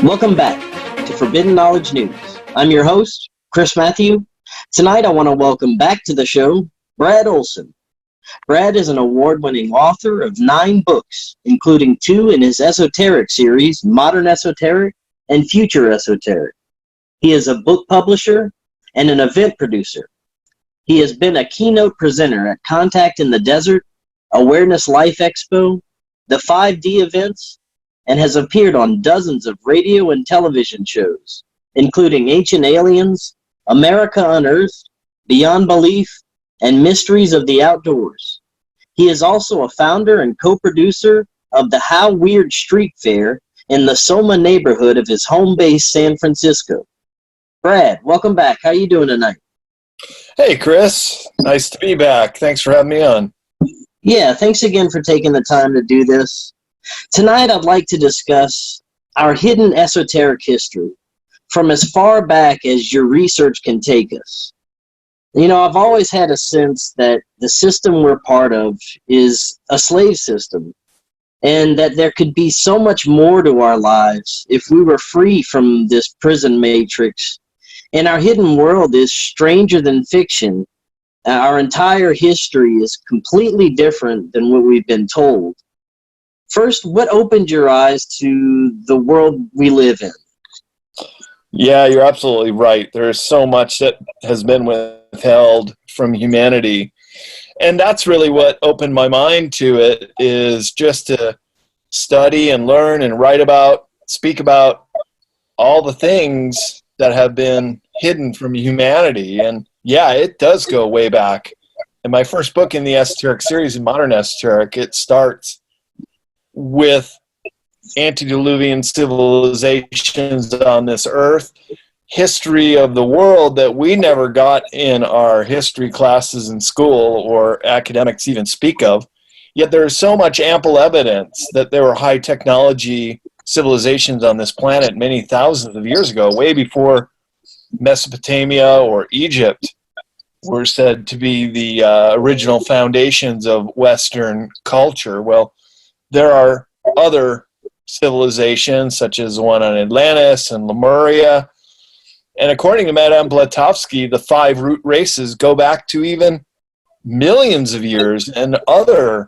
Welcome back to Forbidden Knowledge News. I'm your host, Chris Matthew. Tonight I want to welcome back to the show, Brad Olsen. Brad is an award-winning author of 9 books, including 2 in his Esoteric series, Modern Esoteric and Future Esoteric. He is a book publisher and an event producer. He has been a keynote presenter at Contact in the Desert, Awareness Life Expo, the 5D events, and has appeared on dozens of radio and television shows, including Ancient Aliens, America Unearthed, Beyond Belief, and Mysteries of the Outdoors. He is also a founder and co-producer of the How Weird Street Fair in the Soma neighborhood of his home base, San Francisco. Brad, welcome back. How are you doing tonight? Hey, Chris. Nice to be back. Thanks for having me on. Yeah, thanks again for taking the time to do this. Tonight, I'd like to discuss our hidden esoteric history from as far back as your research can take us. You know, I've always had a sense that the system we're part of is a slave system, and that there could be so much more to our lives if we were free from this prison matrix. And our hidden world is stranger than fiction. Our entire history is completely different than what we've been told. First, what opened your eyes to the world we live in? Yeah, you're absolutely right. There is so much that has been withheld from humanity. And that's really what opened my mind to it, is just to study and learn and write about, speak about all the things that have been hidden from humanity. And yeah, it does go way back. In my first book in the Esoteric series, in Modern Esoteric, it starts with antediluvian civilizations on this earth, history of the world that we never got in our history classes in school or academics even speak of. Yet there is so much ample evidence that there were high technology civilizations on this planet many thousands of years ago, way before Mesopotamia or Egypt were said to be the original foundations of Western culture. Well, there are other civilizations, such as the one on Atlantis and Lemuria. And according to Madame Blavatsky, the 5 root races go back to even millions of years, and other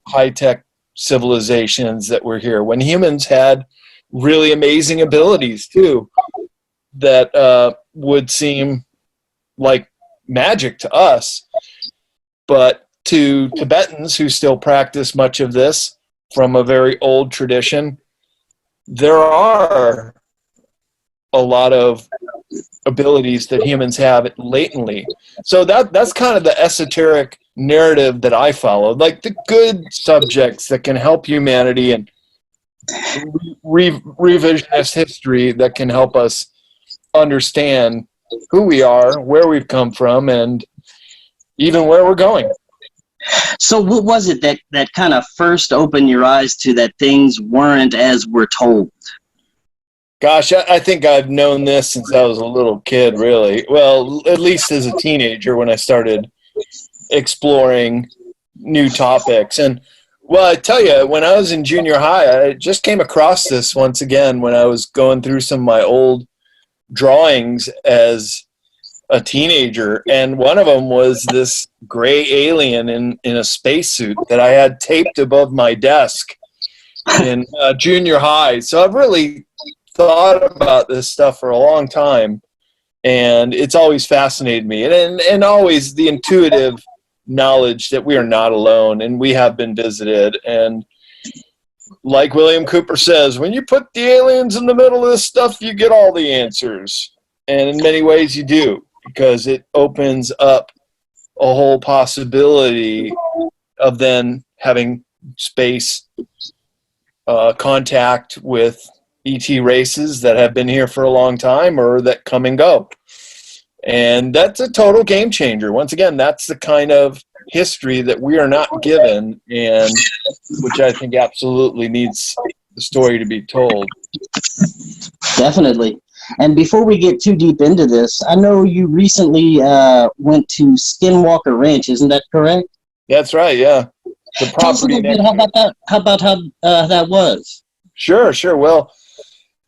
high-tech civilizations that were here when humans had really amazing abilities, too, that would seem like magic to us. But to Tibetans, who still practice much of this from a very old tradition, there are a lot of abilities that humans have latently. So that's kind of the esoteric narrative that I followed, like the good subjects that can help humanity, and revisionist history that can help us understand who we are, where we've come from, and even where we're going. So what was it that kind of first opened your eyes to that things weren't as we're told? Gosh, I think I've known this since I was a little kid, really. Well, at least as a teenager when I started exploring new topics. And, well, I tell you, when I was in junior high, I just came across this once again when I was going through some of my old drawings as a teenager, and one of them was this gray alien in a spacesuit that I had taped above my desk in junior high. So I've really thought about this stuff for a long time, and it's always fascinated me, and always the intuitive knowledge that we are not alone and we have been visited. And like William Cooper says, when you put the aliens in the middle of this stuff, you get all the answers. And in many ways you do, because it opens up a whole possibility of then having space contact with ET races that have been here for a long time or that come and go. And that's a total game changer. Once again, that's the kind of history that we are not given, and which I think absolutely needs the story to be told. Definitely. And before we get too deep into this, I know you recently went to Skinwalker Ranch. Isn't that correct? That's right, yeah. The Tell us a property little bit next how about that. How that was? Sure. Well,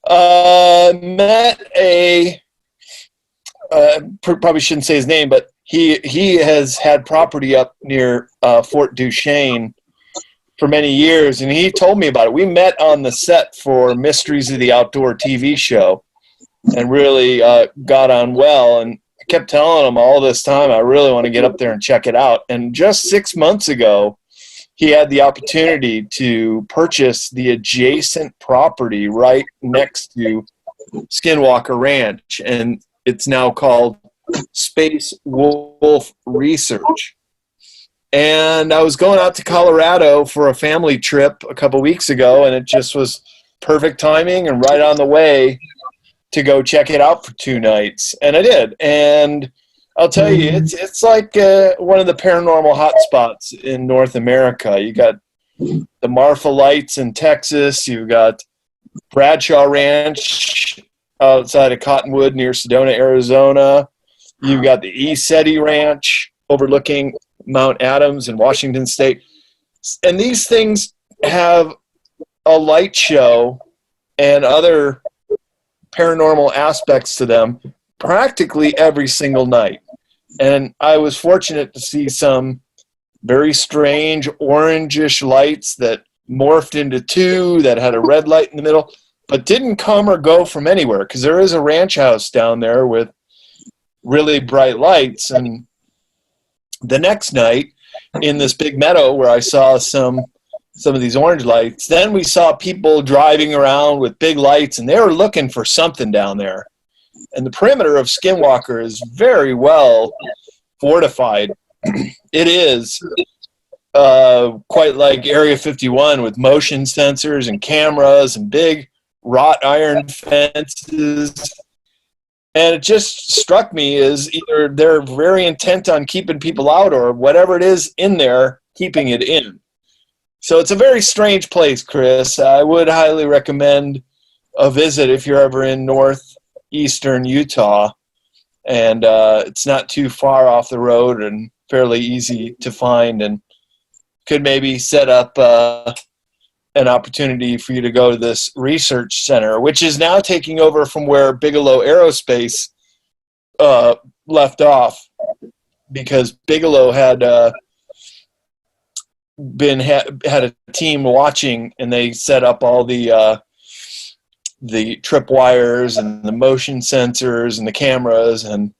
met probably shouldn't say his name, but he has had property up near Fort Duchesne for many years, and he told me about it. We met on the set for Mysteries of the Outdoor TV show and really got on well, and I kept telling him all this time, I really want to get up there and check it out. And just 6 months ago, he had the opportunity to purchase the adjacent property right next to Skinwalker Ranch, and it's now called Space Wolf Research. And I was going out to Colorado for a family trip a couple weeks ago, and it just was perfect timing and right on the way to go check it out for 2 nights. And I did. And I'll tell you, it's like one of the paranormal hotspots in North America. You got the Marfa Lights in Texas. You've got Bradshaw Ranch outside of Cottonwood near Sedona, Arizona. You've got the Eseti Ranch overlooking Mount Adams in Washington State. And these things have a light show and other paranormal aspects to them practically every single night. And I was fortunate to see some very strange orangish lights that morphed into 2 that had a red light in the middle, but didn't come or go from anywhere, because there is a ranch house down there with really bright lights. And the next night in this big meadow where I saw some of these orange lights, then we saw people driving around with big lights, and they were looking for something down there. And the perimeter of Skinwalker is very well fortified. It is quite like Area 51 with motion sensors and cameras and big wrought iron fences. And it just struck me as either they're very intent on keeping people out, or whatever it is in there, keeping it in. So it's a very strange place, Chris. I would highly recommend a visit if you're ever in northeastern Utah. And it's not too far off the road and fairly easy to find, and could maybe set up an opportunity for you to go to this research center, which is now taking over from where Bigelow Aerospace left off, because Bigelow had had a team watching, and they set up all the trip wires and the motion sensors and the cameras, and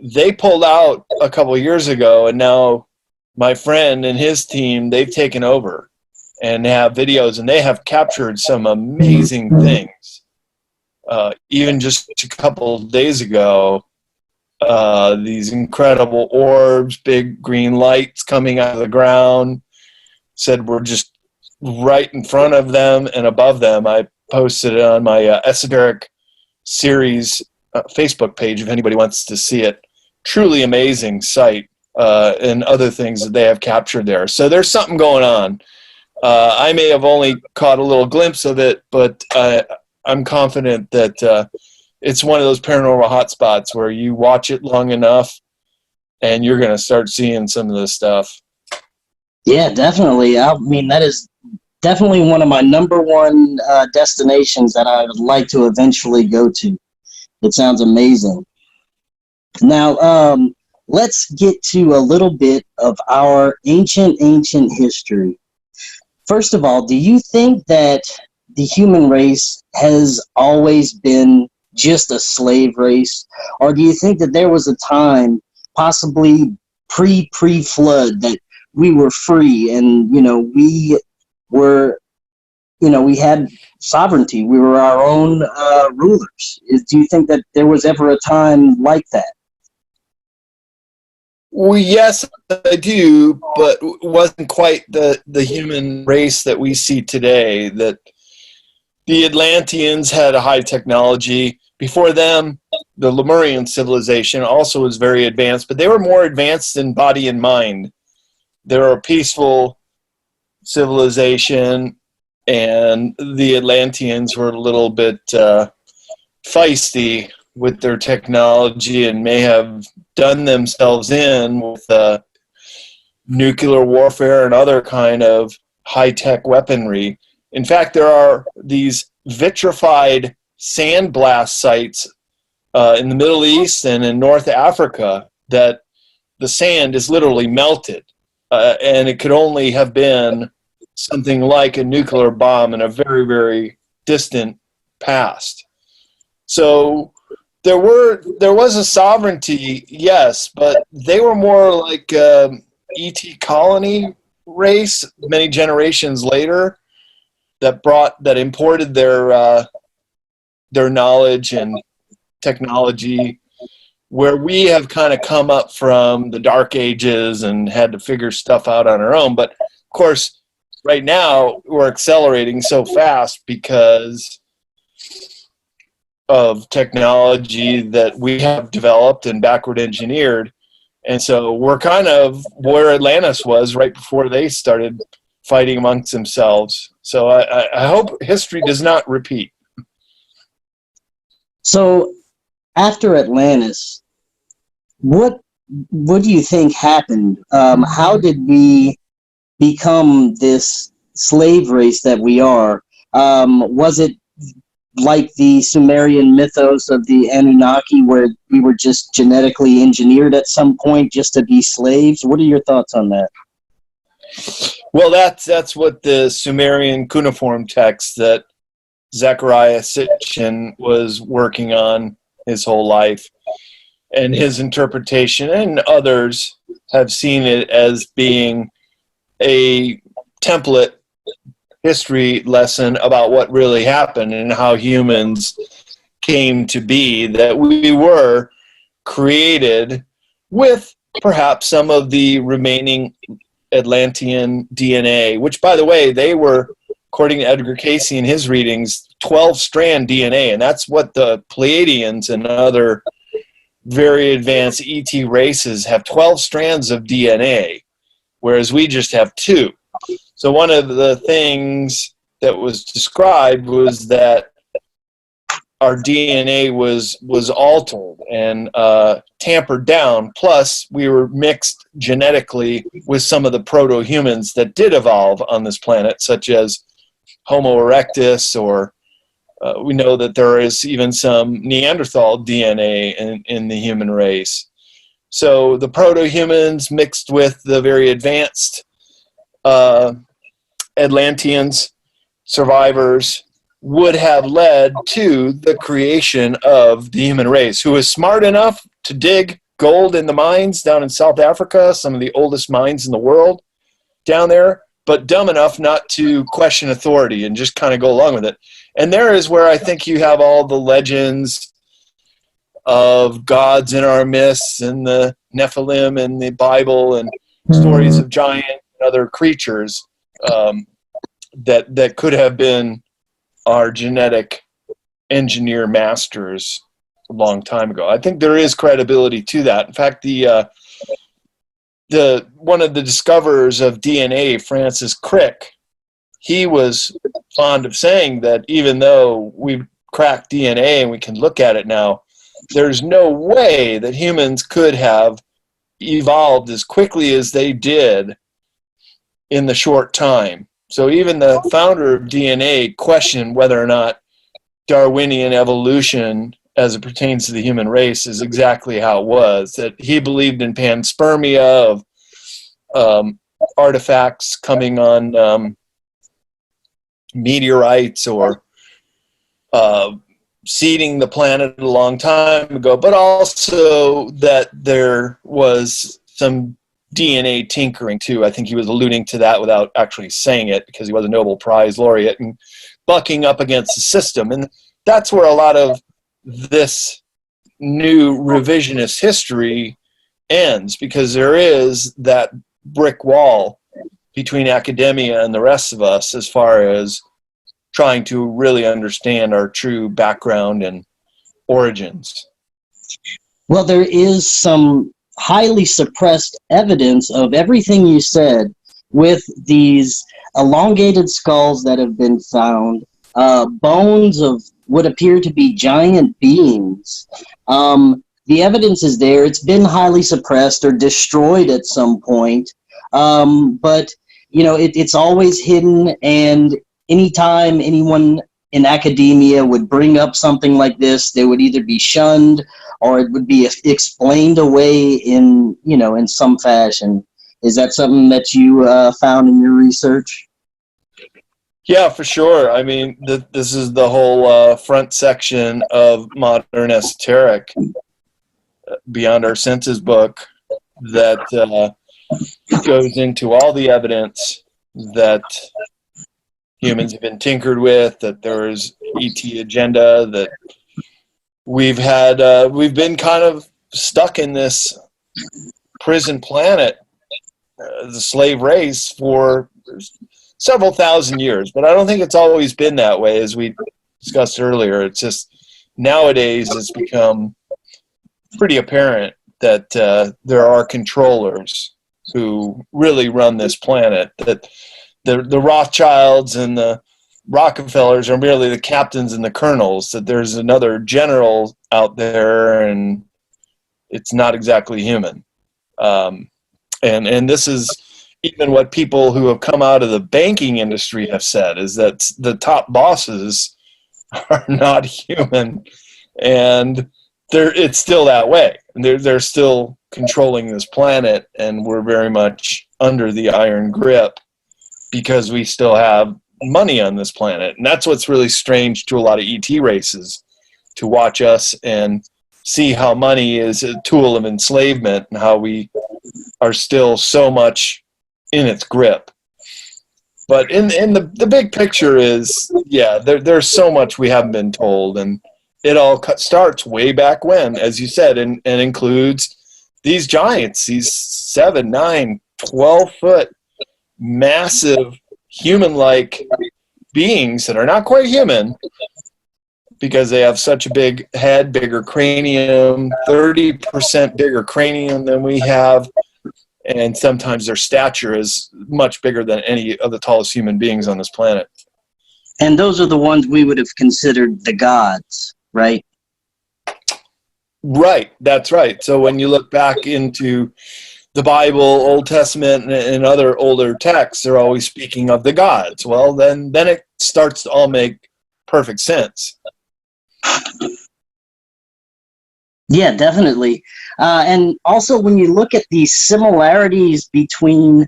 they pulled out a couple of years ago, and now my friend and his team, they've taken over and have videos, and they have captured some amazing things. Even just a couple of days ago, these incredible orbs, big green lights coming out of the ground, said we're just right in front of them and above them. I posted it on my Esoteric series Facebook page if anybody wants to see it. Truly amazing sight, and other things that they have captured there. So there's something going on. I may have only caught a little glimpse of it, but I'm confident that it's one of those paranormal hotspots where you watch it long enough and you're going to start seeing some of this stuff. Yeah, definitely. I mean, that is definitely one of my number one destinations that I would like to eventually go to. It sounds amazing. Now, let's get to a little bit of our ancient history. First of all, do you think that the human race has always been just a slave race? Or do you think that there was a time, possibly pre-flood, that we were free and, we were, we had sovereignty. We were our own rulers. Do you think that there was ever a time like that? Well, yes, I do, but it wasn't quite the human race that we see today. That the Atlanteans had a high technology. Before them, the Lemurian civilization also was very advanced, but they were more advanced in body and mind. They were a peaceful civilization, and the Atlanteans were a little bit feisty with their technology and may have done themselves in with nuclear warfare and other kind of high-tech weaponry. In fact, there are these vitrified sandblast sites in the Middle East and in North Africa that the sand is literally melted. And it could only have been something like a nuclear bomb in a very, very distant past. So there was a sovereignty, yes, but they were more like ET colony race many generations later that imported their knowledge and technology, where we have kind of come up from the dark ages and had to figure stuff out on our own. But of course, right now we're accelerating so fast because of technology that we have developed and backward engineered. And so we're kind of where Atlantis was right before they started fighting amongst themselves. So I hope history does not repeat. So after Atlantis, what do you think happened? How did we become this slave race that we are? Was it like the Sumerian mythos of the Anunnaki, where we were just genetically engineered at some point just to be slaves? What are your thoughts on that? Well, that's what the Sumerian cuneiform text that Zecharia Sitchin was working on his whole life, and his interpretation and others have seen it as being a template history lesson about what really happened and how humans came to be, that we were created with perhaps some of the remaining Atlantean DNA, which, by the way, they were, according to Edgar Cayce in his readings, 12-strand DNA, and that's what the Pleiadians and other very advanced ET races have, 12 strands of DNA, whereas we just have 2. So one of the things that was described was that our DNA was altered and tampered down, plus we were mixed genetically with some of the proto-humans that did evolve on this planet, such as Homo erectus, or we know that there is even some Neanderthal DNA in the human race. So the proto-humans mixed with the very advanced Atlanteans, survivors, would have led to the creation of the human race, who was smart enough to dig gold in the mines down in South Africa, some of the oldest mines in the world down there, but dumb enough not to question authority and just kind of go along with it. And there is where I think you have all the legends of gods in our myths and the Nephilim in the Bible and stories of giant and other creatures that could have been our genetic engineer masters a long time ago. I think there is credibility to that. In fact, the one of the discoverers of DNA, Francis Crick, he was fond of saying that even though we've cracked DNA and we can look at it now, there's no way that humans could have evolved as quickly as they did in the short time. So even the founder of DNA questioned whether or not Darwinian evolution as it pertains to the human race is exactly how it was, that he believed in panspermia of artifacts coming on meteorites or seeding the planet a long time ago, but also that there was some DNA tinkering too. I think he was alluding to that without actually saying it, because he was a Nobel Prize laureate and bucking up against the system. And that's where a lot of this new revisionist history ends, because there is that brick wall between academia and the rest of us as far as trying to really understand our true background and origins. Well, there is some highly suppressed evidence of everything you said, with these elongated skulls that have been found, bones of what appear to be giant beings. The evidence is there. It's been highly suppressed or destroyed at some point, but you know, it's always hidden, and anytime anyone in academia would bring up something like this, they would either be shunned or it would be explained away in, in some fashion. Is that something that you found in your research? Yeah, for sure. I mean, this is the whole front section of modern esoteric, Beyond Our Senses book, that goes into all the evidence that humans have been tinkered with, that there is ET agenda, that we've been kind of stuck in this prison planet, the slave race, for several thousand years. But I don't think it's always been that way, as we discussed earlier. It's just nowadays it's become pretty apparent that there are controllers who really run this planet, that the Rothschilds and the Rockefellers are merely the captains and the colonels, that there's another general out there and it's not exactly human. And this is even what people who have come out of the banking industry have said, is that the top bosses are not human, and it's still that way. They're still controlling this planet, and we're very much under the iron grip because we still have money on this planet. And that's what's really strange to a lot of ET races, to watch us and see how money is a tool of enslavement and how we are still so much in its grip. But in the big picture is, yeah, there's so much we haven't been told, and it all starts way back when, as you said, and includes these giants, these 7, 9, 12-foot massive human-like beings that are not quite human because they have such a big head, bigger cranium, 30% bigger cranium than we have, and sometimes their stature is much bigger than any of the tallest human beings on this planet. And those are the ones we would have considered the gods, right? Right, that's right. So when you look back into the Bible, Old Testament, and other older texts, they're always speaking of the gods. Well, then it starts to all make perfect sense. Yeah, definitely. And also when you look at the similarities between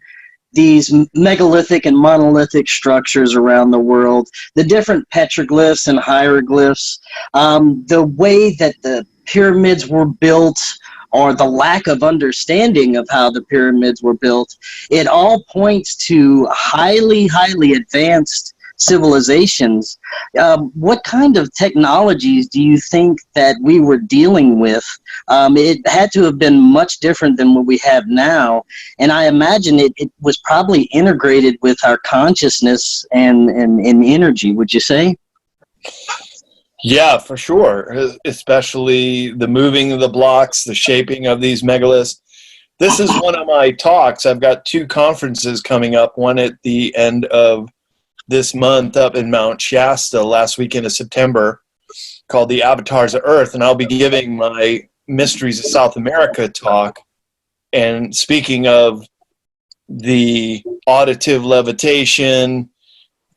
these megalithic and monolithic structures around the world, the different petroglyphs and hieroglyphs, the way that the pyramids were built, or the lack of understanding of how the pyramids were built, it all points to highly, highly advanced civilizations. What kind of technologies do you think that we were dealing with? It had to have been much different than what we have now, and I imagine it was probably integrated with our consciousness and energy, would you say? Yeah, for sure, especially the moving of the blocks, the shaping of these megaliths. This is one of my talks. I've got 2 conferences coming up, one at the end of this month up in Mount Shasta, last weekend of September, called The Avatars of Earth, and I'll be giving my Mysteries of South America talk, and speaking of the auditive levitation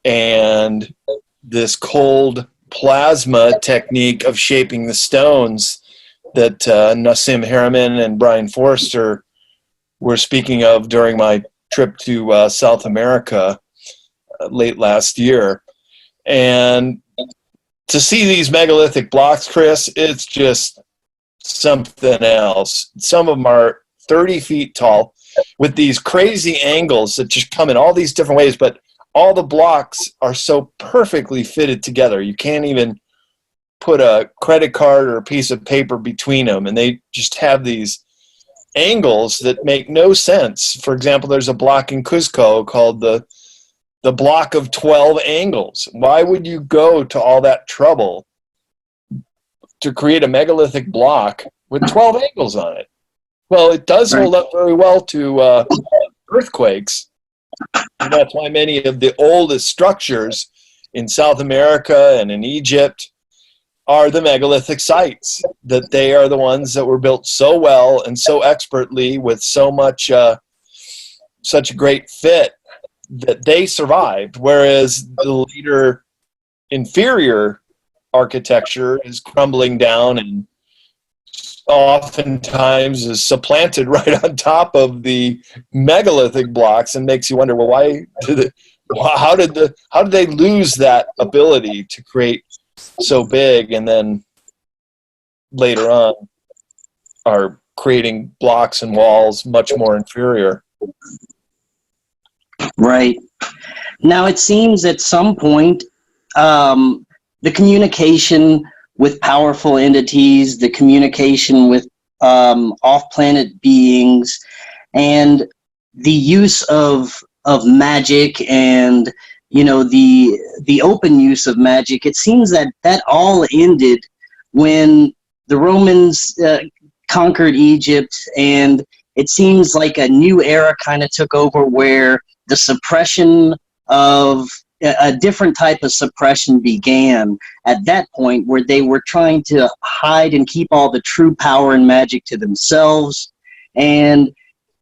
and this cold plasma technique of shaping the stones that Nassim Harriman and Brian Forrester were speaking of during my trip to South America late last year. And to see these megalithic blocks, Chris, it's just something else. Some of them are 30 feet tall with these crazy angles that just come in all these different ways, but all the blocks are so perfectly fitted together. You can't even put a credit card or a piece of paper between them, and they just have these angles that make no sense. For example, there's a block in Cuzco called the block of 12 angles. Why would you go to all that trouble to create a megalithic block with 12 angles on it? Well, it does hold up very well to earthquakes. And that's why many of the oldest structures in South America and in Egypt are the megalithic sites, that they are the ones that were built so well and so expertly with so much, such a great fit that they survived, whereas the later inferior architecture is crumbling down and oftentimes is supplanted right on top of the megalithic blocks, and makes you wonder, well, how did they lose that ability to create so big, and then later on are creating blocks and walls much more inferior? Right. Now, it seems at some point, the communication with powerful entities, the communication with off-planet beings, and the use of magic, and the open use of magic, it seems that all ended when the Romans conquered Egypt, and it seems like a new era kind of took over, where the suppression of a different type of suppression began at that point, where they were trying to hide and keep all the true power and magic to themselves, and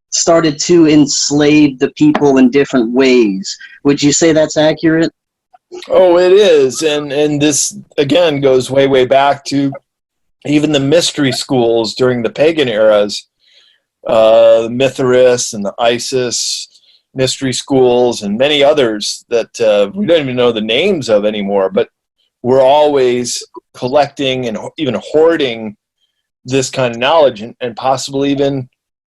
started to enslave the people in different ways. Would you say that's accurate? Oh, it is. And this, again, goes way, way back to even the mystery schools during the pagan eras, the Mithras and the Isis mystery schools, and many others that we don't even know the names of anymore, but we're always collecting and even hoarding this kind of knowledge, and possibly even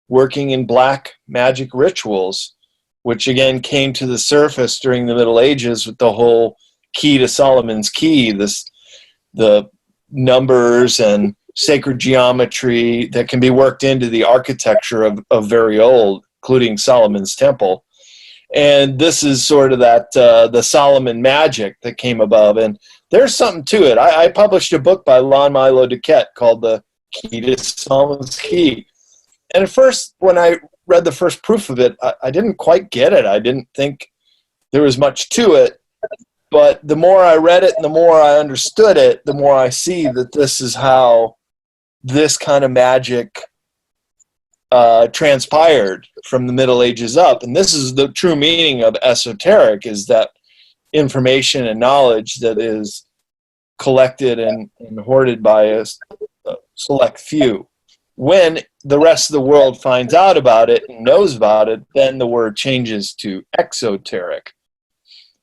working in black magic rituals, which again came to the surface during the Middle Ages with the whole key to Solomon's key, the numbers and sacred geometry that can be worked into the architecture of very old, including Solomon's temple. And this is sort of that the Solomon magic that came above, and there's something to it. I published a book by Lon Milo Duquette called The Key to Solomon's Key. And at first, when I read the first proof of it, I didn't quite get it. I didn't think there was much to it. But the more I read it and the more I understood it, the more I see that this is how this kind of magic transpired from the Middle Ages up. And this is the true meaning of esoteric, is that information and knowledge that is collected and hoarded by a select few. When the rest of the world finds out about it and knows about it, then the word changes to exoteric.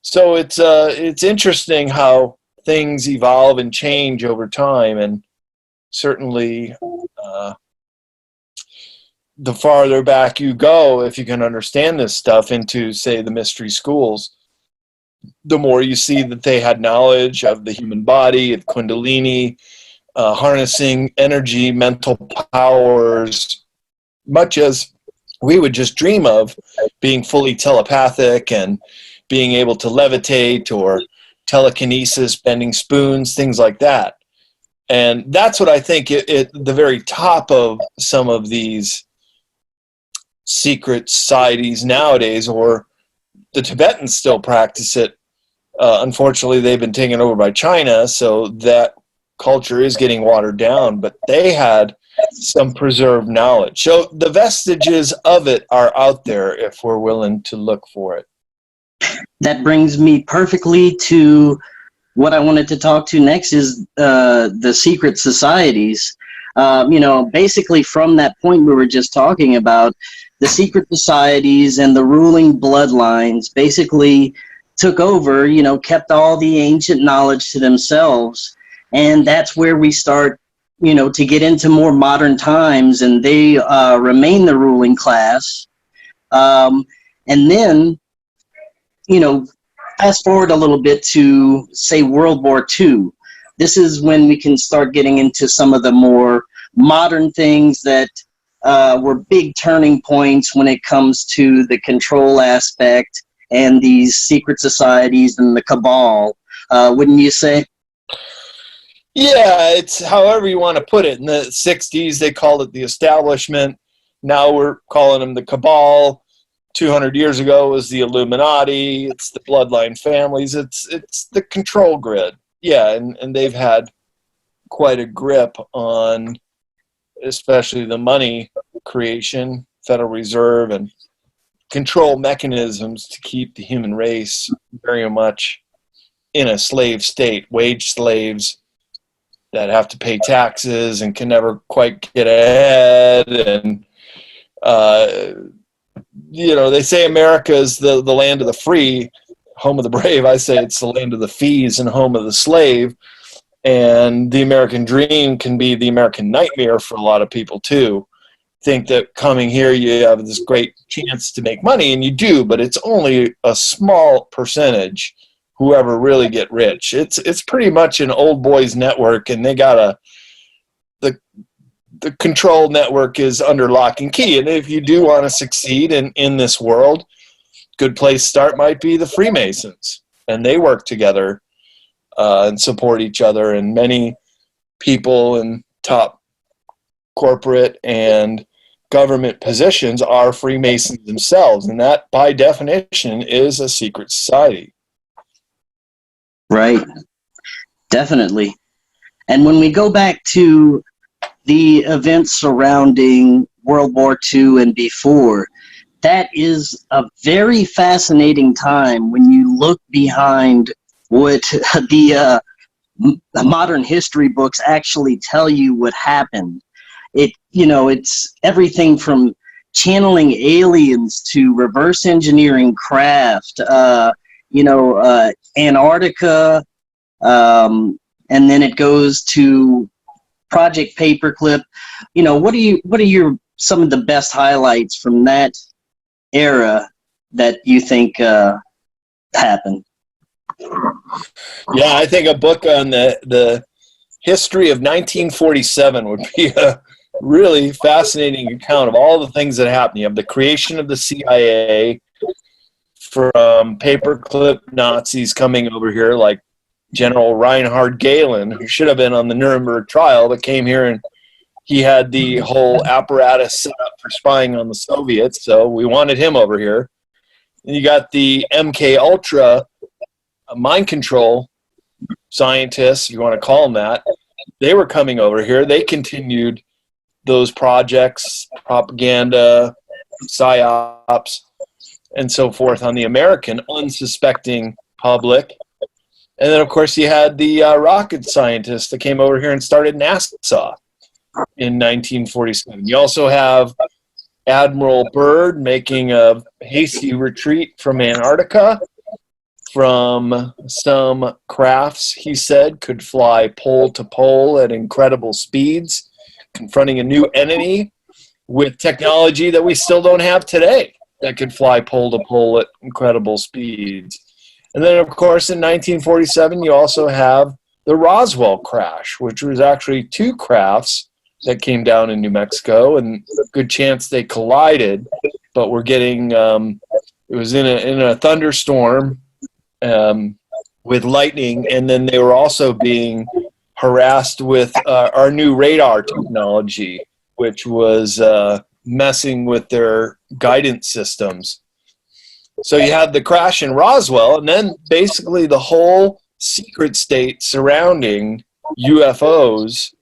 So it's interesting how things evolve and change over time, and certainly the farther back you go, if you can understand this stuff into, say, the mystery schools, the more you see that they had knowledge of the human body, of Kundalini, harnessing energy, mental powers, much as we would just dream of, being fully telepathic and being able to levitate, or telekinesis, bending spoons, things like that. And that's what I think at the very top of some of these secret societies nowadays, or the Tibetans still practice it. Unfortunately, they've been taken over by China, so that culture is getting watered down, but they had some preserved knowledge. So the vestiges of it are out there if we're willing to look for it. That brings me perfectly to what I wanted to talk to next, is the secret societies. Basically from that point we were just talking about, the secret societies and the ruling bloodlines basically took over, kept all the ancient knowledge to themselves. And that's where we start, to get into more modern times, and they remain the ruling class. And then, fast forward a little bit to, say, World War II. This is when we can start getting into some of the more modern things that were big turning points when it comes to the control aspect and these secret societies and the cabal. Wouldn't you say? Yeah, it's however you want to put it. In the 60s, they called it the establishment. Now we're calling them the cabal. 200 years ago was the Illuminati. It's the bloodline families. It's the control grid. Yeah, and they've had quite a grip on especially the money creation, Federal Reserve, and control mechanisms to keep the human race very much in a slave state, wage slaves that have to pay taxes and can never quite get ahead. And, they say America is the land of the free, home of the brave. I say it's the land of the fees and home of the slave. And the American dream can be the American nightmare for a lot of people too. Think that coming here you have this great chance to make money, and you do, but it's only a small percentage who ever really get rich. It's pretty much an old boys network, and they got the control network is under lock and key. And if you do want to succeed in this world, good place to start might be the Freemasons, and they work together and support each other. And many people in top corporate and government positions are Freemasons themselves, and that by definition is a secret society. Right. Definitely. And when we go back to the events surrounding World War II and before, that is a very fascinating time when you look behind what the modern history books actually tell you what happened. It's everything from channeling aliens to reverse engineering craft, Antarctica, and then it goes to Project Paperclip. What are your some of the best highlights from that era that you think happened? Yeah, I think a book on the history of 1947 would be a really fascinating account of all the things that happened. You have the creation of the CIA, from paperclip Nazis coming over here, like General Reinhard Gehlen, who should have been on the Nuremberg trial, but came here and he had the whole apparatus set up for spying on the Soviets, so we wanted him over here. And you got the MK Ultra mind control scientists, if you want to call them that. They were coming over here. They continued those projects, propaganda, psyops, and so forth on the American unsuspecting public. And then, of course, you had the rocket scientists that came over here and started NASA in 1947. You also have Admiral Byrd making a hasty retreat from Antarctica from some crafts, he said, could fly pole to pole at incredible speeds, confronting a new enemy with technology that we still don't have today that could fly pole to pole at incredible speeds. And then, of course, in 1947, you also have the Roswell crash, which was actually two crafts that came down in New Mexico, and good chance they collided, but we're getting, it was in a thunderstorm with lightning, and then they were also being harassed with our new radar technology, which was messing with their guidance systems. So you had the crash in Roswell, and then basically the whole secret state surrounding UFOs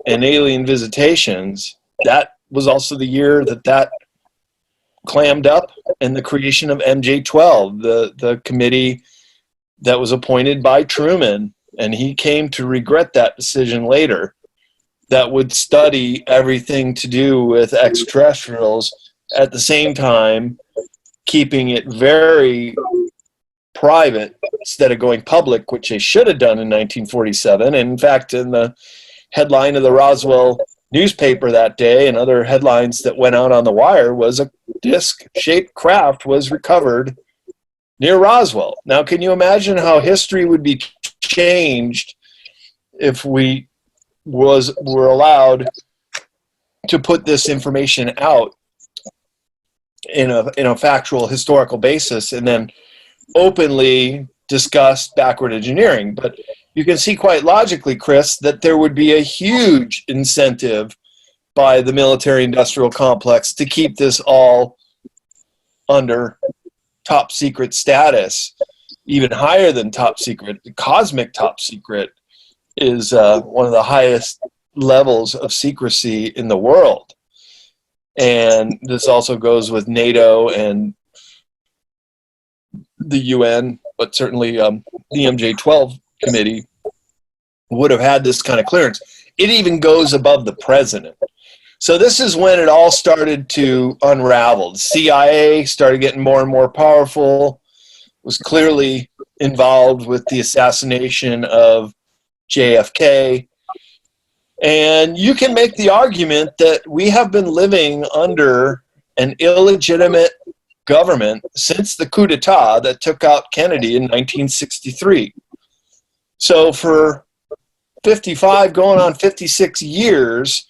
and alien visitations. That was also the year that clammed up, and the creation of MJ-12, the committee that was appointed by Truman, and he came to regret that decision later, that would study everything to do with extraterrestrials, at the same time keeping it very private instead of going public, which they should have done in 1947. And in fact, in the headline of the Roswell newspaper that day and other headlines that went out on the wire was a disc-shaped craft was recovered near Roswell. Now, can you imagine how history would be changed if we were allowed to put this information out in a factual historical basis and then openly discuss backward engineering? But you can see quite logically, Chris, that there would be a huge incentive by the military-industrial complex to keep this all under top secret status, even higher than top secret. Cosmic top secret is one of the highest levels of secrecy in the world. And this also goes with NATO and the UN, but certainly the MJ-12 committee would have had this kind of clearance. It even goes above the president. So this is when it all started to unravel. The CIA started getting more and more powerful, was clearly involved with the assassination of JFK. And you can make the argument that we have been living under an illegitimate government since the coup d'etat that took out Kennedy in 1963. So for 55 going on 56 years,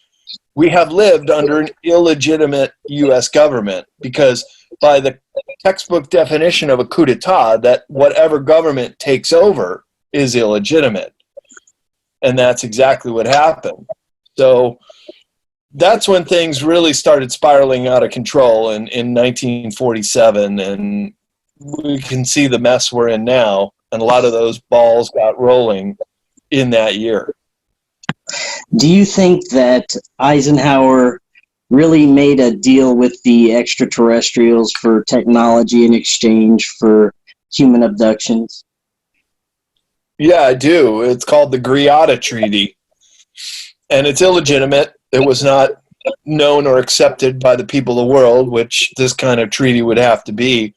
we have lived under an illegitimate U.S. government, because by the textbook definition of a coup d'etat, that whatever government takes over is illegitimate. And that's exactly what happened. So that's when things really started spiraling out of control in 1947, and we can see the mess we're in now, and a lot of those balls got rolling in that year. Do you think that Eisenhower really made a deal with the extraterrestrials for technology in exchange for human abductions? Yeah, I do. It's called the Greada Treaty, and it's illegitimate. It was not known or accepted by the people of the world, which this kind of treaty would have to be.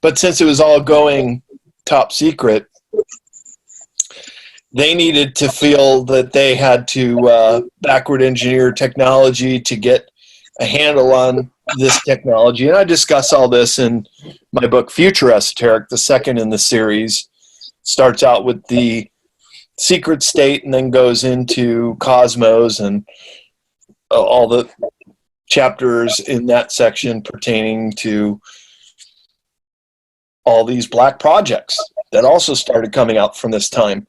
But since it was all going top secret, they needed to feel that they had to backward engineer technology to get a handle on this technology. And I discuss all this in my book, Future Esoteric, the second in the series. Starts out with the secret state and then goes into cosmos and all the chapters in that section pertaining to all these black projects that also started coming out from this time.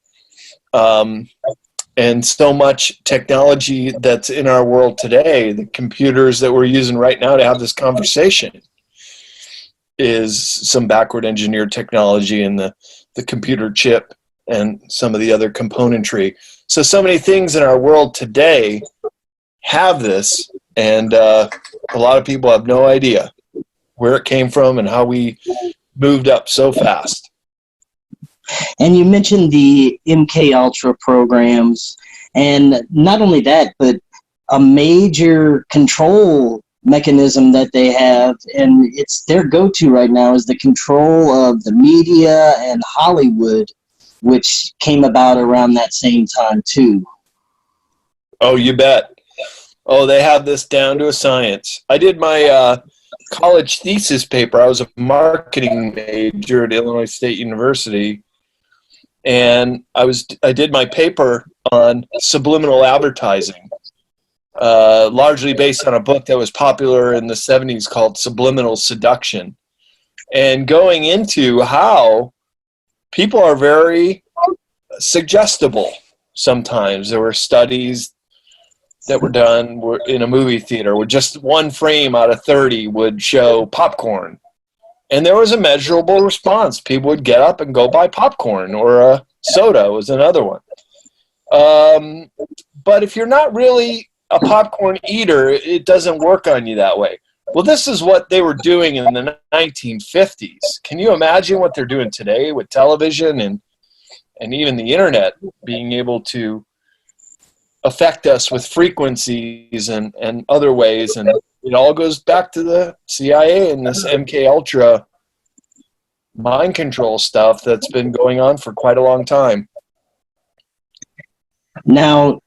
And so much technology that's in our world today, the computers that we're using right now to have this conversation, is some backward engineered technology in the computer chip and some of the other componentry. So many things in our world today have this, and a lot of people have no idea where it came from and how we moved up so fast. And you mentioned the MK Ultra programs, and not only that, but a major control mechanism that they have, and it's their go-to right now, is the control of the media and Hollywood, which came about around that same time too. Oh, you bet. Oh, they have this down to a science. I did my college thesis paper. I was a marketing major at Illinois State University, and I did my paper on subliminal advertising, largely based on a book that was popular in the 70s called Subliminal Seduction, and going into how people are very suggestible sometimes. There were studies that were done in a movie theater where just one frame out of 30 would show popcorn. And there was a measurable response. People would get up and go buy popcorn, or a soda was another one. But if you're not really a popcorn eater, it doesn't work on you that way. Well, this is what they were doing in the 1950s. Can you imagine what they're doing today with television and even the internet being able to affect us with frequencies and other ways? And it all goes back to the CIA and this MK Ultra mind control stuff that's been going on for quite a long time. Now,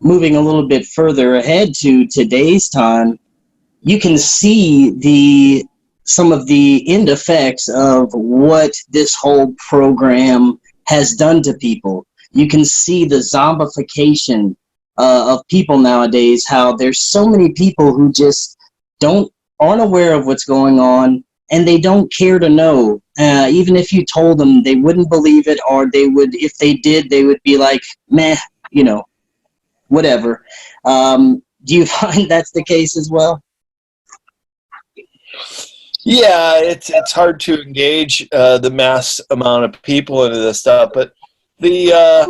moving a little bit further ahead to today's time, you can see some of the end effects of what this whole program has done to people. You can see the zombification of people nowadays, how there's so many people who just aren't aware of what's going on, and they don't care to know. Even if you told them, they wouldn't believe it, or they would, if they did, they would be like, meh, whatever. Do you find that's the case as well? Yeah, it's hard to engage the mass amount of people into this stuff, but the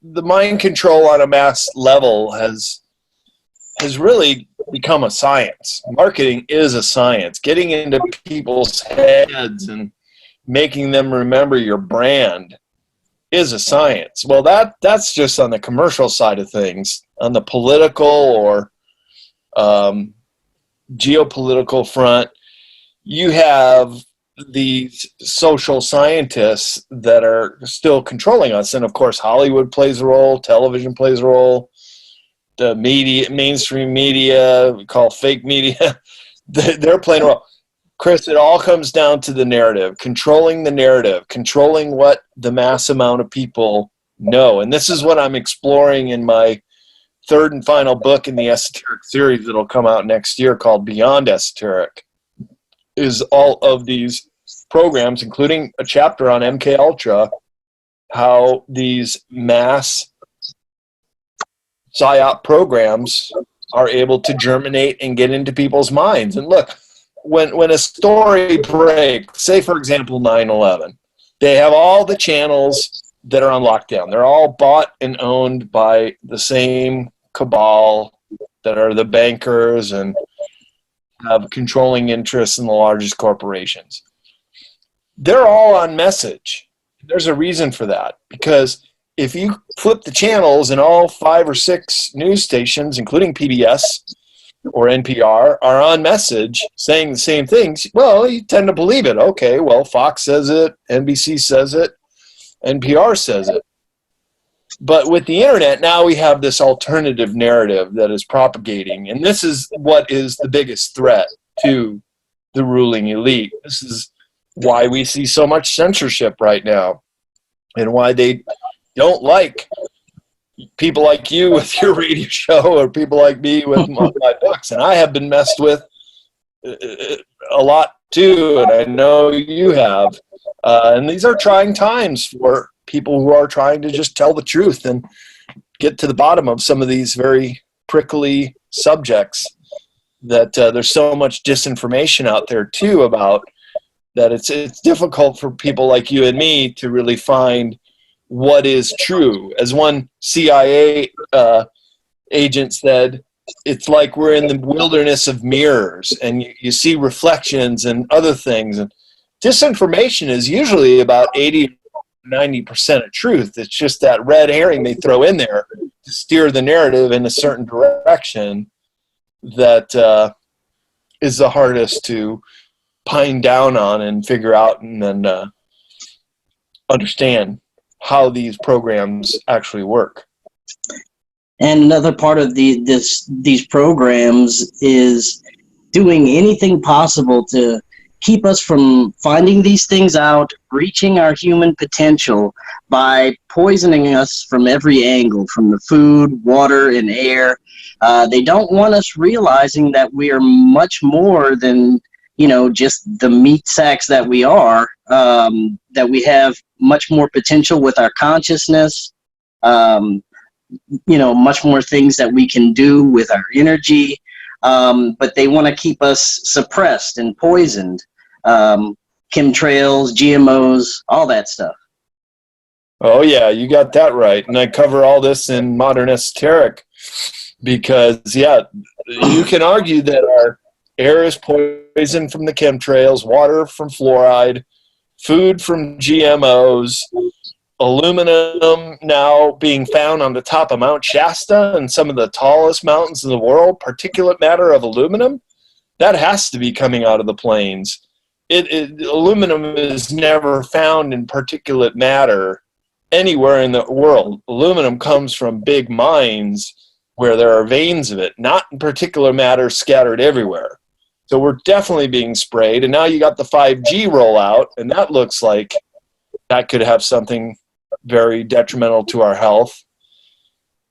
mind control on a mass level has has really become a science. Marketing is a science. Getting into people's heads and making them remember your brand is a science. Well, that's just on the commercial side of things. On the political or geopolitical front, you have these social scientists that are still controlling us. And of course, Hollywood plays a role, television plays a role, the media, mainstream media, we call fake media, they're playing a role. Chris, it all comes down to the narrative, controlling the narrative, controlling what the mass amount of people know. And this is what I'm exploring in my third and final book in the Esoteric series that'll come out next year, called Beyond Esoteric, is all of these programs, including a chapter on MK Ultra, how these mass PSYOP programs are able to germinate and get into people's minds. And look, when a story breaks, say for example 9/11, they have all the channels that are on lockdown. They're all bought and owned by the same cabal that are the bankers and have controlling interests in the largest corporations. They're all on message. There's a reason for that, because if you flip the channels and all 5 or 6 news stations, including PBS or NPR, are on message saying the same things, well, you tend to believe it. Okay, well, Fox says it, NBC says it, NPR says it. But with the internet, now we have this alternative narrative that is propagating. And this is what is the biggest threat to the ruling elite. This is why we see so much censorship right now, and why they don't like people like you with your radio show, or people like me with my books. And I have been messed with a lot too, and I know you have. And these are trying times for people who are trying to just tell the truth and get to the bottom of some of these very prickly subjects that there's so much disinformation out there too about, that it's difficult for people like you and me to really find what is true. As one CIA agent said, it's like we're in the wilderness of mirrors, and you see reflections and other things. And disinformation is usually about 80-90% of truth. It's just that red herring they throw in there to steer the narrative in a certain direction that is the hardest to pine down on and figure out, and then understand how these programs actually work. And another part of these programs is doing anything possible to keep us from finding these things out, reaching our human potential by poisoning us from every angle, from the food, water, and air. They don't want us realizing that we are much more than, just the meat sacks that we are, that we have much more potential with our consciousness, much more things that we can do with our energy. But they want to keep us suppressed and poisoned. Chemtrails, GMOs, all that stuff. Oh yeah, you got that right. And I cover all this in Modern Esoteric, because you can argue that our air is poisoned from the chemtrails, water from fluoride, food from GMOs, aluminum now being found on the top of Mount Shasta and some of the tallest mountains in the world, particulate matter of aluminum, that has to be coming out of the plains. Aluminum is never found in particulate matter anywhere in the world. Aluminum comes from big mines where there are veins of it, not in particular matter scattered everywhere. So we're definitely being sprayed. And now you got the 5G rollout, and that looks like that could have something very detrimental to our health.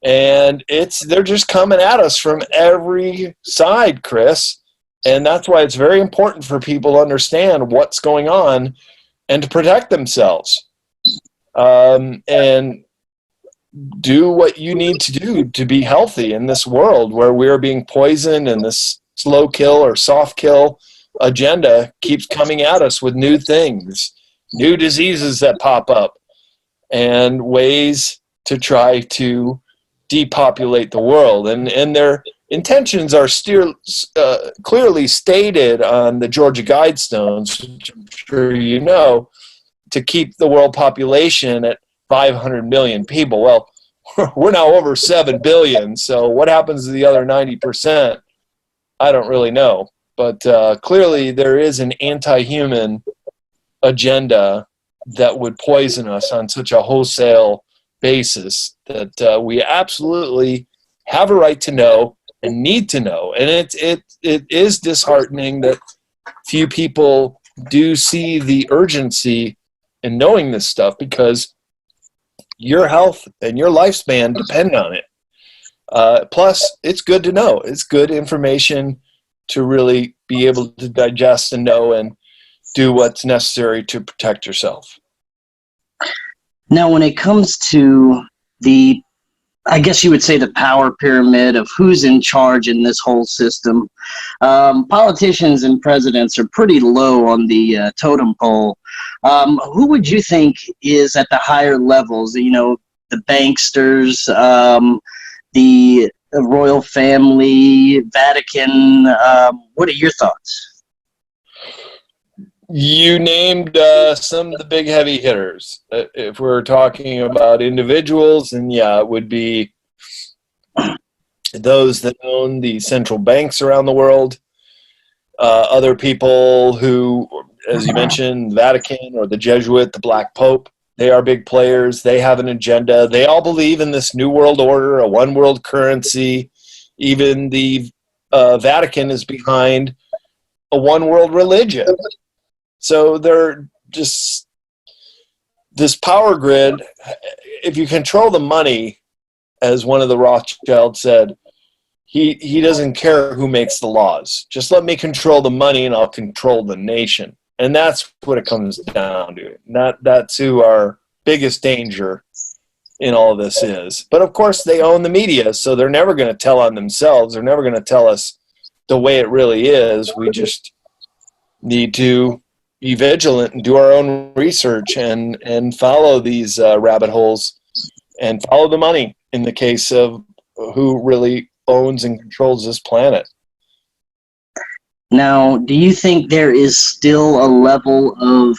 And they're just coming at us from every side, Chris. And that's why it's very important for people to understand what's going on and to protect themselves. And do what you need to do to be healthy in this world where we're being poisoned, and this slow kill or soft kill agenda keeps coming at us with new things, new diseases that pop up, and ways to try to depopulate the world. And they're intentions are clearly stated on the Georgia Guidestones, which I'm sure you know, to keep the world population at 500 million people. Well, we're now over 7 billion, so what happens to the other 90%? I don't really know. But clearly there is an anti-human agenda that would poison us on such a wholesale basis that we absolutely have a right to know and need to know. And it is disheartening that few people do see the urgency in knowing this stuff, because your health and your lifespan depend on it. Plus, it's good to know. It's good information to really be able to digest and know and do what's necessary to protect yourself. Now, when it comes to I guess you would say the power pyramid of who's in charge in this whole system, politicians and presidents are pretty low on the totem pole. Who would you think is at the higher levels? You know, the banksters, the royal family, Vatican. What are your thoughts? You named some of the big heavy hitters. If we're talking about individuals, then yeah, it would be those that own the central banks around the world. Other people who, as you mentioned, Vatican or the Jesuit, the Black Pope, they are big players. They have an agenda. They all believe in this new world order, a one world currency. Even the Vatican is behind a one world religion. So they're just this power grid. If you control the money, as one of the Rothschild said, he doesn't care who makes the laws. Just let me control the money and I'll control the nation. And that's what it comes down to. That's who our biggest danger in all of this is. But of course they own the media, so they're never going to tell on themselves. They're never going to tell us the way it really is. We just need to be vigilant and do our own research and follow these rabbit holes and follow the money in the case of who really owns and controls this planet. Now, do you think there is still a level of,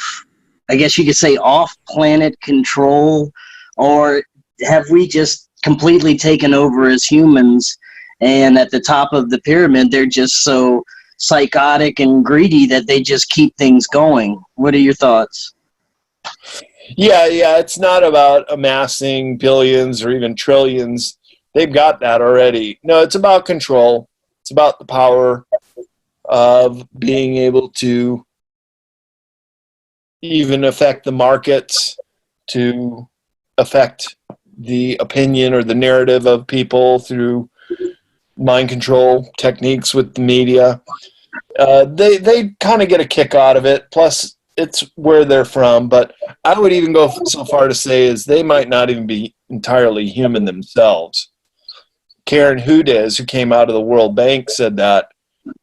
I guess you could say, off-planet control, or have we just completely taken over as humans, and at the top of the pyramid they're just so psychotic and greedy that they just keep things going? What are your thoughts? Yeah, it's not about amassing billions or even trillions. They've got that already. No, it's about control. It's about the power of being able to even affect the markets, to affect the opinion or the narrative of people through mind control techniques with the media. They kind of get a kick out of it. Plus, it's where they're from. But I would even go so far to say is they might not even be entirely human themselves. Karen Hughes, who came out of the World Bank, said that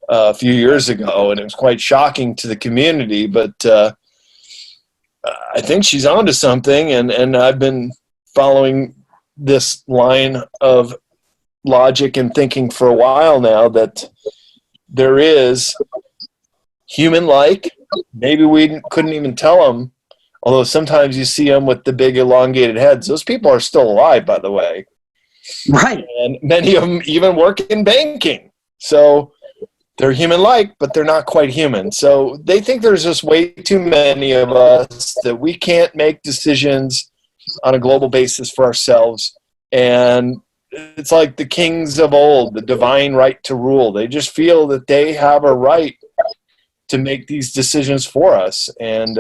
a few years ago, and it was quite shocking to the community. But I think she's onto something, and I've been following this line of logic and thinking for a while now that there is human-like, maybe we couldn't even tell them, although sometimes you see them with the big elongated heads. Those people are still alive, by the way. Right. And many of them even work in banking. So they're human-like, but they're not quite human. So they think there's just way too many of us that we can't make decisions on a global basis for ourselves. And it's like the kings of old, the divine right to rule. They just feel that they have a right to make these decisions for us. And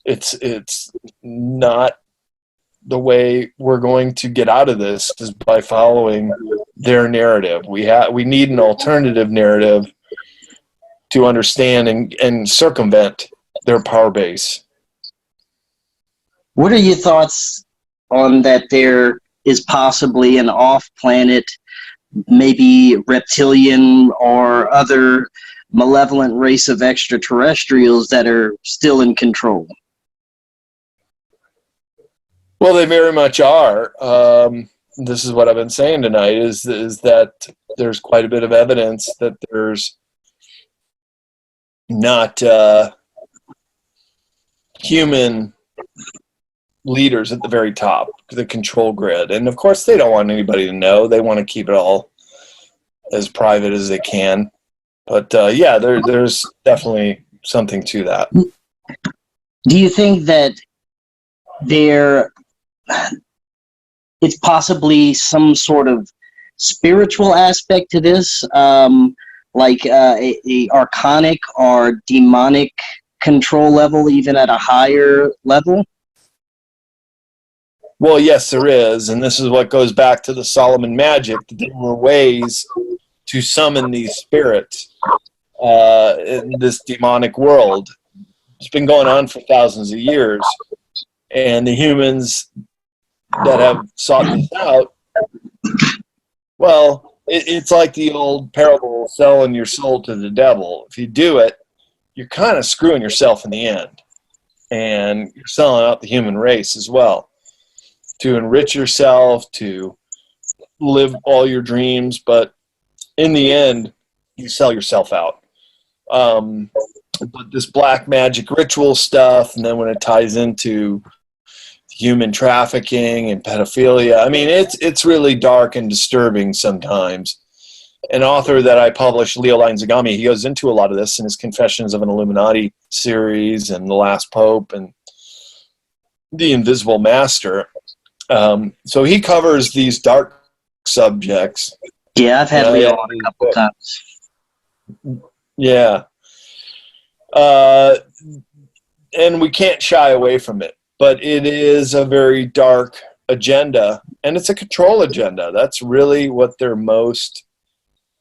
it's not the way we're going to get out of this is by following their narrative. We need an alternative narrative to understand and circumvent their power base. What are your thoughts on that there is possibly an off-planet, maybe reptilian or other malevolent race of extraterrestrials that are still in control? Well, they very much are. this is what I've been saying tonight, is that there's quite a bit of evidence that there's not human leaders at the very top, the control grid. And of course, they don't want anybody to know. They want to keep it all as private as they can. But yeah, there's definitely something to that. Do you think that it's possibly some sort of spiritual aspect to this, like a archonic or demonic control level, even at a higher level? Well, yes, there is, and this is what goes back to the Solomon magic. That there were ways to summon these spirits in this demonic world. It's been going on for thousands of years, and the humans that have sought this out, well, it's like the old parable of selling your soul to the devil. If you do it, you're kind of screwing yourself in the end, and you're selling out the human race as well, to enrich yourself, to live all your dreams, but in the end, you sell yourself out. But this black magic ritual stuff, and then when it ties into human trafficking and pedophilia, I mean, it's really dark and disturbing sometimes. An author that I published, Leo Lanzagami, he goes into a lot of this in his Confessions of an Illuminati series and The Last Pope and The Invisible Master. So he covers these dark subjects. Yeah, I've had Leo on a couple times. Yeah. And we can't shy away from it. But it is a very dark agenda, and it's a control agenda. That's really what they're most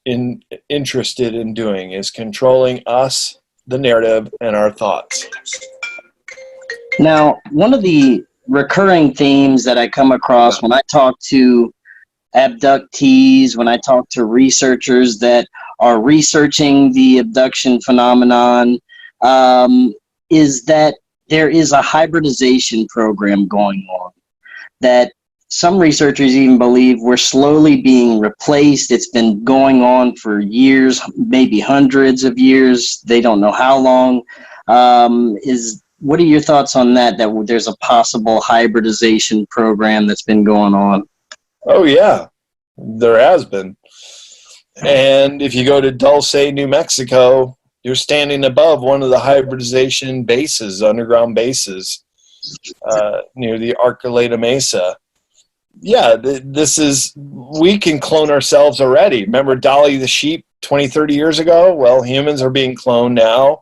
interested in doing, is controlling us, the narrative, and our thoughts. Now, one of the recurring themes that I come across when I talk to abductees, when I talk to researchers that are researching the abduction phenomenon, is that there is a hybridization program going on, that some researchers even believe we're slowly being replaced. It's been going on for years, maybe hundreds of years. They don't know how long. What are your thoughts on that there's a possible hybridization program that's been going on? Oh, yeah, there has been. And if you go to Dulce, New Mexico, you're standing above one of the hybridization bases, underground bases, near the Archuleta Mesa. Yeah, we can clone ourselves already. Remember Dolly the sheep 20, 30 years ago? Well, humans are being cloned now,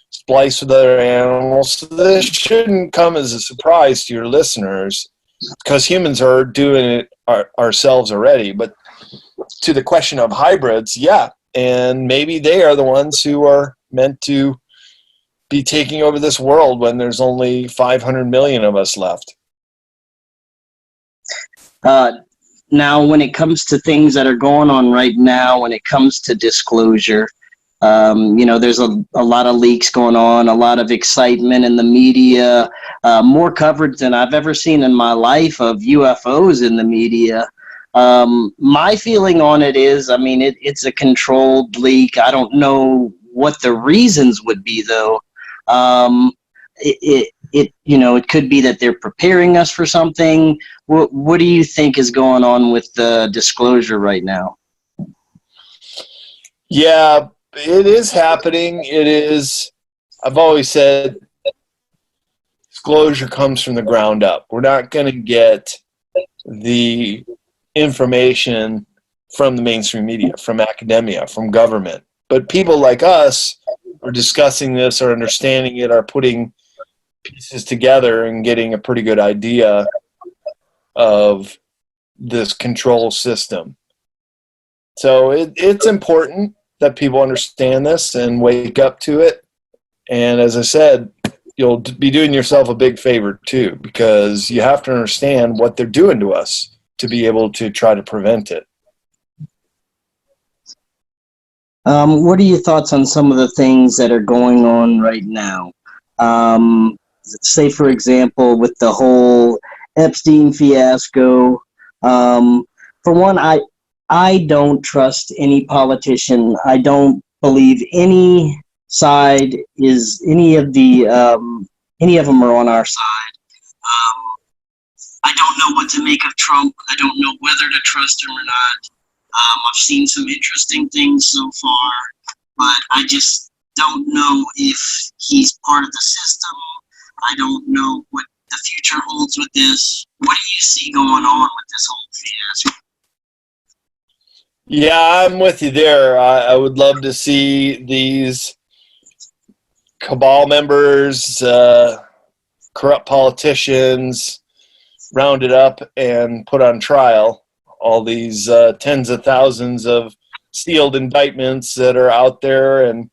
spliced with other animals. So this shouldn't come as a surprise to your listeners, because humans are doing it ourselves already. But to the question of hybrids, yeah, and maybe they are the ones who are meant to be taking over this world when there's only 500 million of us left. Now, when it comes to things that are going on right now, when it comes to disclosure, there's a lot of leaks going on, a lot of excitement in the media, more coverage than I've ever seen in my life of UFOs in the media. My feeling on it is, it's a controlled leak. I don't know what the reasons would be, though. It could be that they're preparing us for something. What do you think is going on with the disclosure right now? Yeah, it is happening. It is. I've always said disclosure comes from the ground up. We're not going to get the information from the mainstream media, from academia, from government. But people like us are discussing this, are understanding it, are putting pieces together and getting a pretty good idea of this control system. So it's important that people understand this and wake up to it. And as I said, you'll be doing yourself a big favor too, because you have to understand what they're doing to us to be able to try to prevent it. What are your thoughts on some of the things that are going on right now? Say, for example, with the whole Epstein fiasco, For one, I don't trust any politician. I don't believe any side is any of them are on our side. I don't know what to make of Trump. I don't know whether to trust him or not. I've seen some interesting things so far, but I just don't know if he's part of the system. I don't know what the future holds with this. What do you see going on with this whole fiasco? Yeah, I'm with you there. I would love to see these cabal members, corrupt politicians rounded up and put on trial. All these tens of thousands of sealed indictments that are out there and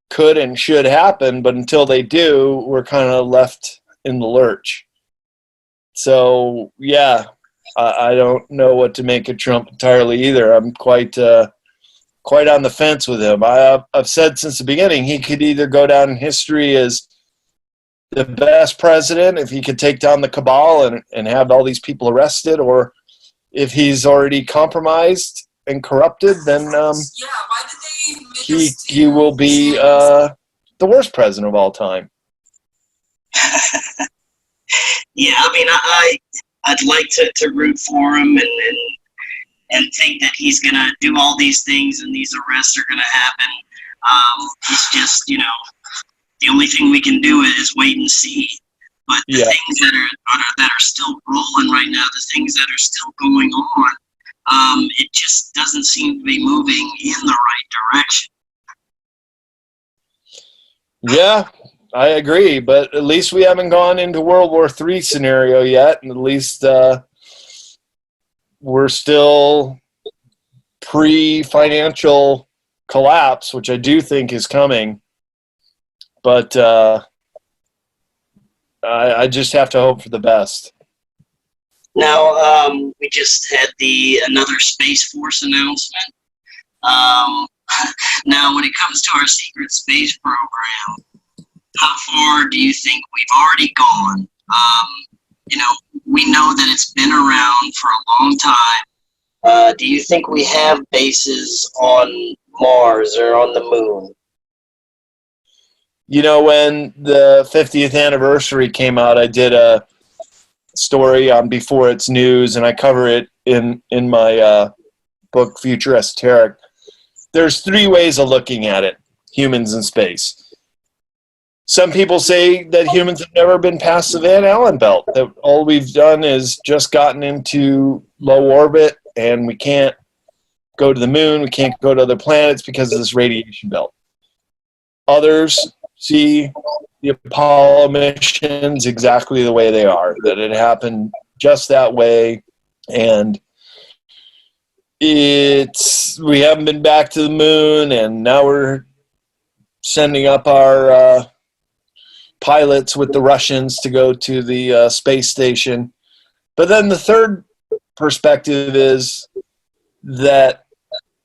could and should happen, but until they do, we're kind of left in the lurch. So, yeah, I don't know what to make of Trump entirely either. I'm quite on the fence with him. I've said since the beginning he could either go down in history as the best president if he could take down the cabal and have all these people arrested, or if he's already compromised and corrupted, then he will be the worst president of all time. Yeah, I mean, I'd like to root for him and think that he's going to do all these things and these arrests are going to happen. It's just, the only thing we can do is wait and see. But the things that are still rolling right now, the things that are still going on, it just doesn't seem to be moving in the right direction. Yeah, I agree, but at least we haven't gone into World War III scenario yet, and at least we're still pre-financial collapse, which I do think is coming. But I just have to hope for the best. Now, we just had another Space Force announcement. Now, when it comes to our secret space program, how far do you think we've already gone? We know that it's been around for a long time. Do you think we have bases on Mars or on the moon? When the 50th anniversary came out, I did a story on Before It's News, and I cover it in my book, Future Esoteric. There's three ways of looking at it: humans in space. Some people say that humans have never been past the Van Allen belt, that all we've done is just gotten into low orbit, and we can't go to the moon, we can't go to other planets because of this radiation belt. Others see the Apollo missions exactly the way they are, that it happened just that way, and we haven't been back to the moon, and now we're sending up our pilots with the Russians to go to the space station. But then the third perspective is that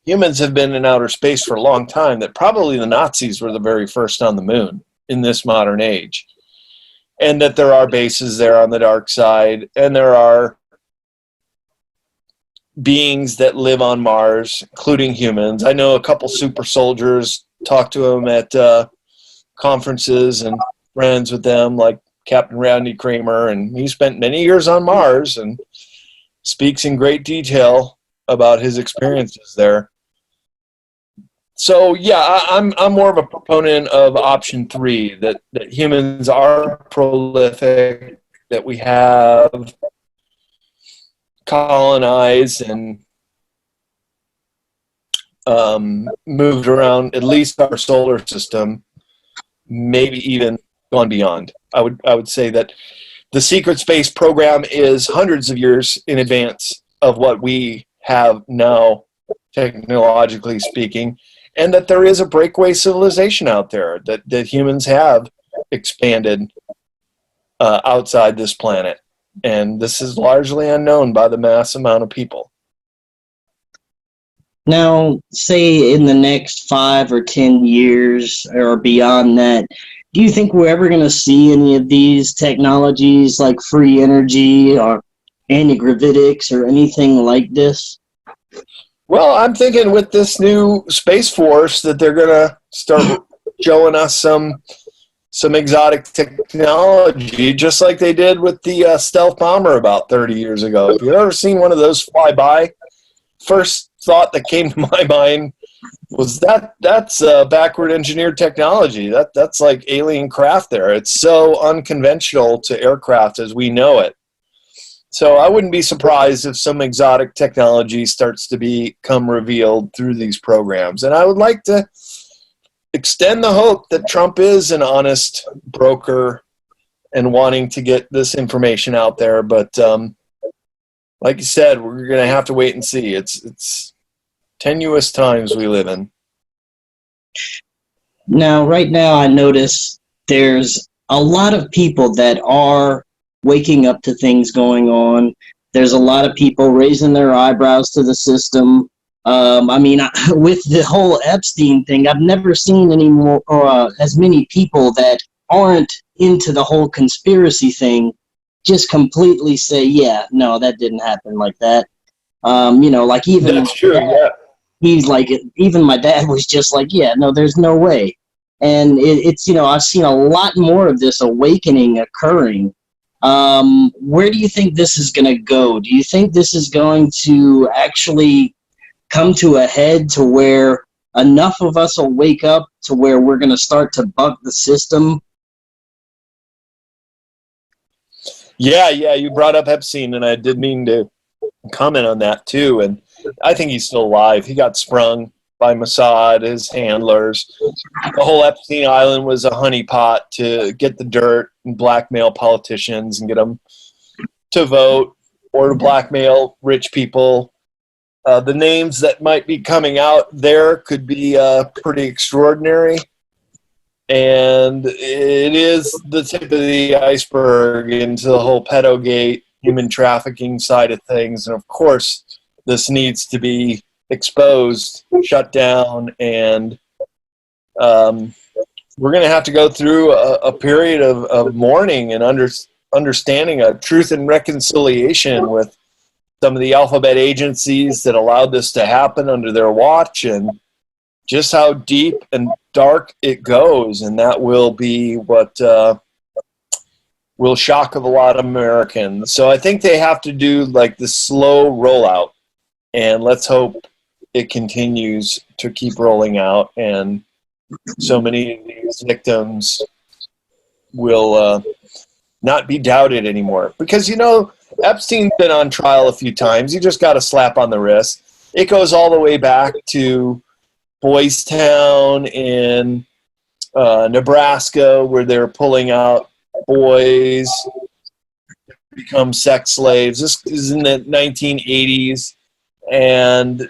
humans have been in outer space for a long time, that probably the Nazis were the very first on the moon in this modern age, and that there are bases there on the dark side, and there are beings that live on Mars, including humans. I know a couple super soldiers, talked to them at conferences and friends with them, like Captain Randy Kramer, and he spent many years on Mars and speaks in great detail about his experiences there. So yeah, I'm more of a proponent of option 3, that humans are prolific, that we have colonized and moved around at least our solar system, maybe even gone beyond. I would say that the secret space program is hundreds of years in advance of what we have now, technologically speaking, and that there is a breakaway civilization out there, that humans have expanded outside this planet. And this is largely unknown by the mass amount of people. Now, say in the next 5 or 10 years or beyond that, do you think we're ever going to see any of these technologies like free energy or antigravitics or anything like this? Well, I'm thinking with this new Space Force that they're going to start showing us some exotic technology, just like they did with the stealth bomber about 30 years ago. If you've ever seen one of those fly by, first thought that came to my mind was that's backward engineered technology. That's like alien craft there. It's so unconventional to aircraft as we know it. So I wouldn't be surprised if some exotic technology starts to become revealed through these programs. And I would like to extend the hope that Trump is an honest broker and wanting to get this information out there. But like you said, we're going to have to wait and see. It's tenuous times we live in. Now, right now, I notice there's a lot of people that are waking up to things going on. There's a lot of people raising their eyebrows to the system. I mean, with the whole Epstein thing, I've never seen any more as many people that aren't into the whole conspiracy thing just completely say, yeah, no, that didn't happen like that. You know, like even that's true. Yeah. He's like, even my dad was just like, yeah, no, there's no way. And it's, you know, I've seen a lot more of this awakening occurring. Where do you think this is going to go? Do you think this is going to actually come to a head to where enough of us will wake up to where we're going to start to buck the system? Yeah, you brought up Epstein, and I did mean to comment on that too. And I think he's still alive. He got sprung by Mossad, his handlers. The whole Epstein Island was a honeypot to get the dirt and blackmail politicians and get them to vote or to blackmail rich people. The names that might be coming out there could be pretty extraordinary. And it is the tip of the iceberg into the whole pedogate, human trafficking side of things. And of course, this needs to be exposed, shut down, and we're going to have to go through a period of mourning and understanding of truth and reconciliation with some of the alphabet agencies that allowed this to happen under their watch, and just how deep and dark it goes. And that will be what will shock a lot of Americans. So I think they have to do like the slow rollout, and let's hope it continues to keep rolling out, and so many of these victims will not be doubted anymore. Because, you know, Epstein's been on trial a few times. You just got a slap on the wrist. It goes all the way back to Boys Town in Nebraska, where they're pulling out boys to become sex slaves. This is in the 1980s, and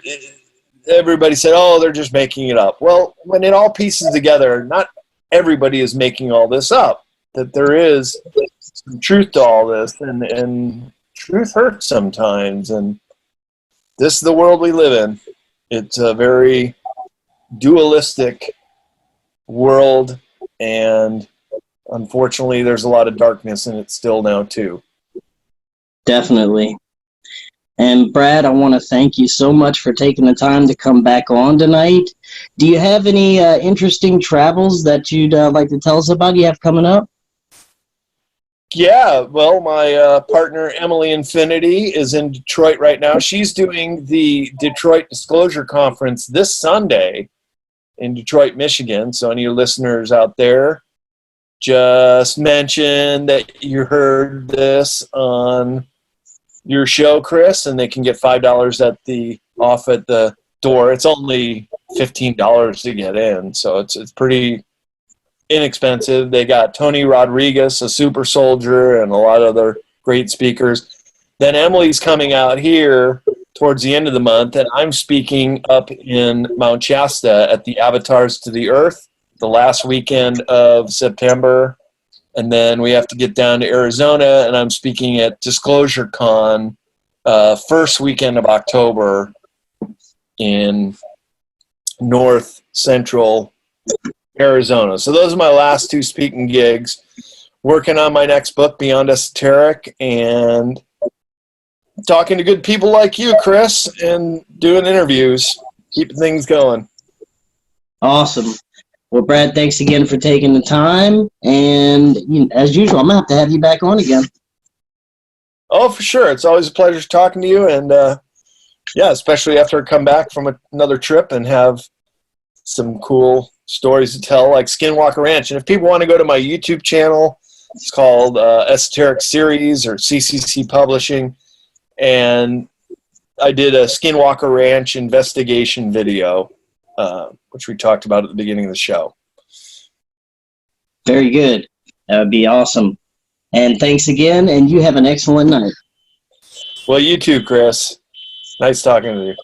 everybody said, oh, they're just making it up. Well, when it all pieces together, not everybody is making all this up, that there is some truth to all this, and truth hurts sometimes, and this is the world we live in. It's a very dualistic world, and unfortunately there's a lot of darkness in it still now too. Definitely. And Brad, I want to thank you so much for taking the time to come back on tonight. Do you have any interesting travels that you'd like to tell us about you have coming up? Yeah, well, my partner Emily Infinity is in Detroit right now. She's doing the Detroit Disclosure Conference this Sunday in Detroit, Michigan. So any listeners out there, just mention that you heard this on your show, Chris, and they can get $5 off at the door. It's only $15 to get in, so it's pretty inexpensive. They got Tony Rodriguez, a super soldier, and a lot of other great speakers. Then Emily's coming out here towards the end of the month, and I'm speaking up in Mount Shasta at the Avatars to the Earth the last weekend of September. And then we have to get down to Arizona, and I'm speaking at Disclosure Con first weekend of October in north central Arizona. So those are my last two speaking gigs. Working on my next book, Beyond Esoteric, and talking to good people like you, Chris, and doing interviews, keeping things going. Awesome. Well, Brad, thanks again for taking the time. And as usual, I'm going to have you back on again. Oh, for sure. It's always a pleasure talking to you. And yeah, especially after I come back from another trip and have some cool stories to tell, like Skinwalker Ranch. And if people want to go to my YouTube channel, it's called Esoteric Series or CCC Publishing. And I did a Skinwalker Ranch investigation video, which we talked about at the beginning of the show. Very good. That would be awesome. And thanks again, and you have an excellent night. Well, you too, Chris. Nice talking to you.